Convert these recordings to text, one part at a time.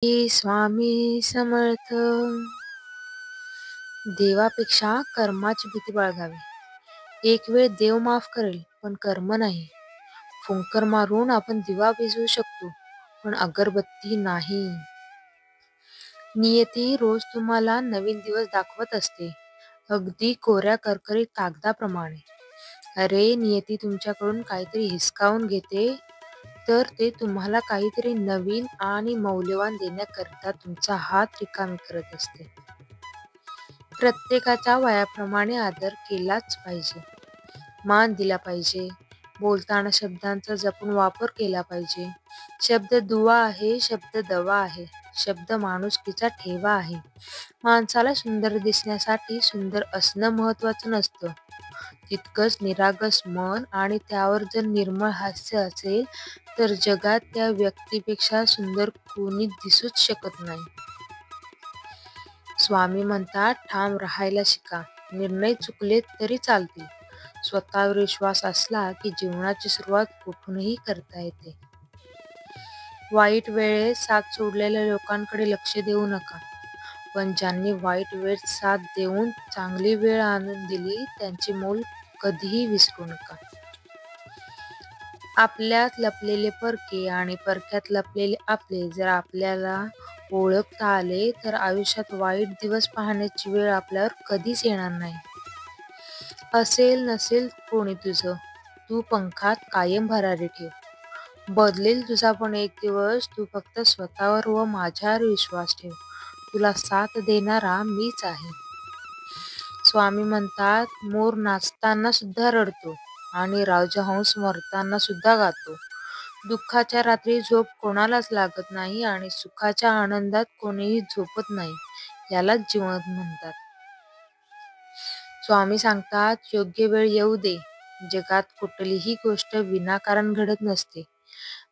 स्वामी समर्थ. देवापेक्षा कर्माची भीती बाळगावी. एक वेळ देव माफ करेल, पण कर्म नाही. फुंकर मारून आपण दिवा विझवू शकतो, पण अगरबत्ती नाही. नियती रोज तुम्हाला नवीन दिवस दाखवत असते, अगदी कोऱ्या करकरीत कागदाप्रमाणे. अरे, नियती तुमच्याकडून काहीतरी हिसकावून घेते, तर ते तुम्हाला काहीतरी नवीन आणि मौल्यवान देण्याकरिता तुमचा हात रिकामी करत असते. प्रत्येकाच्या वयाप्रमाणे आदर केलाच पाहिजे, मान दिला पाहिजे, बोलताना शब्दांचा जपून वापर केला पाहिजे. शब्द दुवा आहे, शब्द दवा आहे, शब्द माणुसकीचा ठेवा आहे. माणसाला सुंदर दिसण्यासाठी सुंदर असणं महत्वाचं नसतं, तितकंच निरागस मन आणि त्यावर जर निर्मळ हास्य असेल तर जगात त्या व्यक्तीपेक्षा सुंदर कोणी दिसूच शकत नाही. स्वामी म्हणतात, ठाम राहायला शिका. निर्णय चुकले तरी चालतील. स्वतःवर विश्वास असला की जीवनाची सुरुवात कुठूनही करता येते. वाईट वेळेत साथ सोडलेल्या लोकांकडे लक्ष देऊ नका, पण ज्यांनी वाईट वेळेत साथ देऊन चांगली वेळ आणून दिली त्यांचे मोल कधीही विसरू नका. आपल्यात लपलेले परके आणि परक्यात लपलेले आपले जर आपल्याला ओळखता आले तर आयुष्यात वाईट दिवस पाहण्याची वेळ आपल्यावर कधीच येणार नाही. असेल नसेल कोणी तुझं, तू पंखात कायम भरारी ठेव. बदलेल तुझा पण एक दिवस, तू फक्त स्वतःवर व माझ्यावर विश्वास ठेव. तुला साथ देणारा मीच आहे. स्वामी म्हणतात, मोर नाचताना सुद्धा रडतो आणि राजहंस मरताना सुद्धा गातो. दुःखाच्या रात्री झोप कोणालाच लागत नाही आणि सुखाच्या आनंदात कोणीही झोपत नाही. यालाच जीवन म्हणतात. स्वामी सांगतात, योग्य वेळ येऊ दे. जगात कुठलीही गोष्ट विनाकारण घडत नसते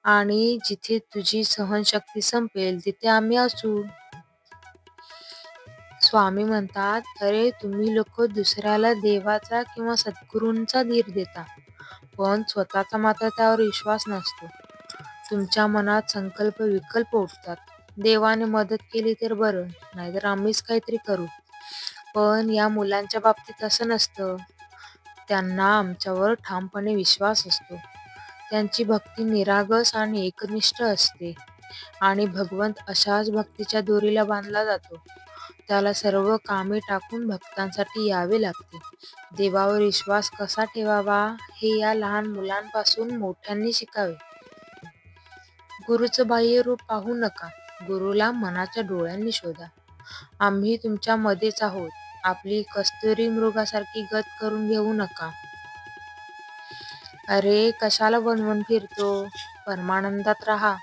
आणि जिथे तुझी सहनशक्ती संपेल तिथे आम्ही असू. स्वामी म्हणतात, अरे तुम्ही लोक दुसऱ्याला देवाचा किंवा सद्गुरूंचा धीर देता, पण स्वतःचा मात्र त्यावर विश्वास नसतो. तुमच्या मनात संकल्प विकल्प उठतात. देवाने मदत केली तर बरं, नाहीतर आम्हीच काहीतरी करू. पण या मुलांच्या बाबतीत असं नसतं. त्यांना आमच्यावर ठामपणे विश्वास असतो. त्यांची भक्ती निरागस आणि एकनिष्ठ असते आणि भगवंत अशाच भक्तीच्या दोरीला बांधला जातो. त्याला सर्व कामे टाकून भक्तांसाठी यावे लागते. देवावर विश्वास कसा ठेवावा हे या लहान मुलांपासून मोठ्यांनी शिकावे. गुरुचं बाह्य रूप पाहू नका, गुरुला मनाच्या डोळ्यांनी शोधा. आम्ही तुमच्या मध्येच आहोत. आपली कस्तुरी मृगासारखी गत करून घेऊ नका. अरे कशाला बनवून फिरतो, परमानंदात राहा.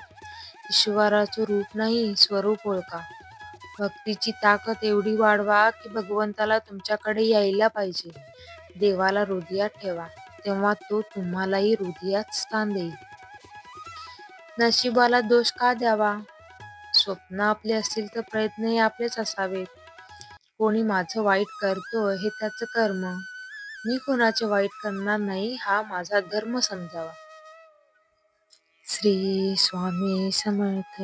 ईश्वराचं रूप नाही, स्वरूप ओळखा. भक्तीची ताकद एवढी वाढवा की भगवंताला तुमच्याकडे यायला पाहिजे. देवाला हृदयात ठेवा, तेव्हा तो तुम्हालाही हृदयात स्थान देईल. नशिबाला दोष का द्यावा? स्वप्न आपले असतील तर प्रयत्नही आपलेच असावेत. कोणी माझं वाईट करतो हे त्याचं कर्म, मी कोणाचे वाईट करणार नाही हा माझा धर्म समजावा. श्री स्वामी समर्थ.